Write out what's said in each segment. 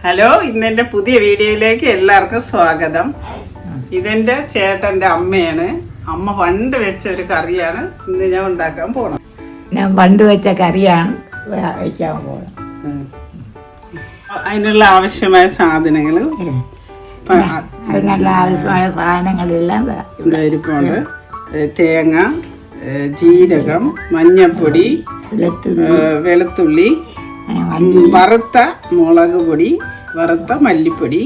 Hello, ഇന്നെന്റെ പുതിയ വീഡിയോയിലേക്ക് എല്ലാവർക്കും സ്വാഗതം. ഇതെന്റെ ചേട്ടന്റെ അമ്മയാണ്. അമ്മ പണ്ട് വെച്ച ഒരു കറിയാണ് ഇന്ന് ഞാൻ ഉണ്ടാക്കാൻ പോണം. ഞാൻ പണ്ട് വെച്ച കറിയാണ് വയ്ക്കാൻ പോകുന്നത്. അതിനുള്ള ആവശ്യമായ സാധനങ്ങൾ അതിനുള്ള ആവശ്യമായ സാധനങ്ങളെല്ലാം ഇരിപ്പുണ്ട്. തേങ്ങ, ജീരകം, മഞ്ഞപ്പൊടി, വെളുത്തുള്ളി, വറുത്ത മുളക് പൊടി, വറുത്ത മല്ലിപ്പൊടി,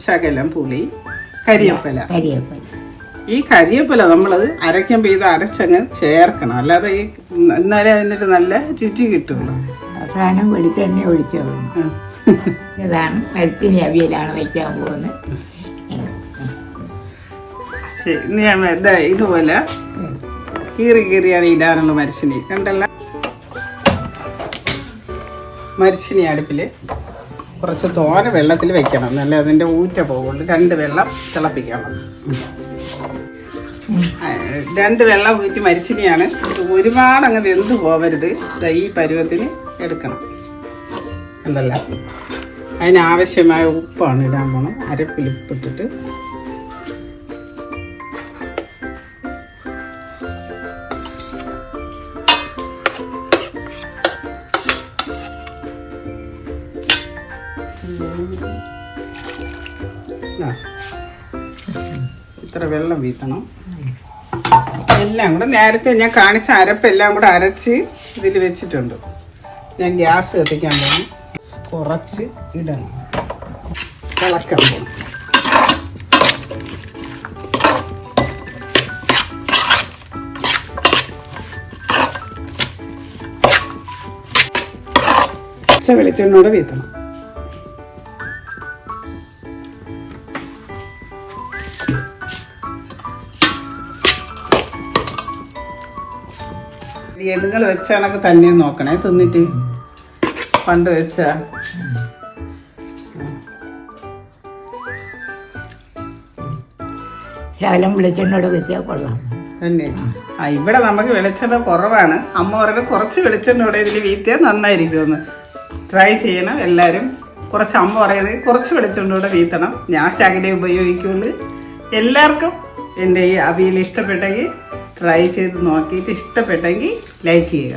ശകലം പുളി, കരിവേപ്പില. ഈ കരിവേപ്പില നമ്മൾ അരയ്ക്കുമ്പോൾ ഇത് അരച്ചങ്ങ് ചേർക്കണം, അല്ലാതെ ഈ എന്നാലേ അതിനൊരു നല്ല രുചി കിട്ടുള്ളൂ. അവസാനം വെളിച്ചെണ്ണ ഒഴിച്ചു. ഇതാണ് മരത്തിന് അവിയലാണ് വയ്ക്കാൻ പോകുന്നത്. ശരി, ഞാൻ ഇതുപോലെ കീറി കീറിയാണ് ഇടാനുള്ള മരിച്ചിനി. കണ്ടല്ല, മരിച്ചിനി അടുപ്പിൽ കുറച്ച് തോര വെള്ളത്തിൽ വെക്കണം, എന്നല്ലേ അതിൻ്റെ ഊറ്റ പോകുള്ളൂ. 2 വെള്ളം തിളപ്പിക്കണം. 2 വെള്ളം ഊറ്റി മരിച്ചിനിയാണ്. ഒരുപാട് അങ്ങ് വെന്ത് പോവരുത്. ഈ പരുവത്തിന് എടുക്കണം. കണ്ടല്ല, അതിനാവശ്യമായ ഉപ്പാണ് ഇടാൻ പോണം. അരപ്പിൽ ഉപ്പിട്ടിട്ട് ഇത്ര വെള്ളം വീത്തണം. എല്ലാം കൂടെ നേരത്തെ ഞാൻ കാണിച്ച അരപ്പെല്ലാം കൂടെ അരച്ച് ഇതിൽ വെച്ചിട്ടുണ്ട്. ഞാൻ ഗ്യാസ് കത്തിക്കാൻ പോകണം. കുറച്ച് ഇടണം, ഇളക്കാൻ പോകണം. വെളിച്ചെണ്ണോടെ വീത്തണം. നിങ്ങൾ വെച്ചാണൊക്കെ തന്നെ നോക്കണേ, തിന്നിട്ട് പണ്ട് വെച്ച ശകലം വെളിച്ചെണ്ണോട് വെച്ചാൽ കൊള്ളാം തന്നെ. ഇവിടെ നമുക്ക് വെളിച്ചെണ്ണ കുറവാണ്. അമ്മ പറയുന്നത് കുറച്ച് വെളിച്ചെണ്ണോടെ ഇതിൽ വീത്തിയാൽ നന്നായിരിക്കുമെന്ന്. ട്രൈ ചെയ്യണം എല്ലാവരും. കുറച്ച് അമ്മ പറയുന്നത് കുറച്ച് വെളിച്ചെണ്ണോടെ വീത്തണം. ഞാൻ ശകലേ ഉപയോഗിക്കുള്ളൂ. എല്ലാവർക്കും എൻ്റെ ഈ അവിയൽ ഇഷ്ടപ്പെട്ടെങ്കിൽ ട്രൈ ചെയ്ത് നോക്കിയിട്ട് ഇഷ്ടപ്പെട്ടെങ്കിൽ ലൈക്ക് ചെയ്യുക.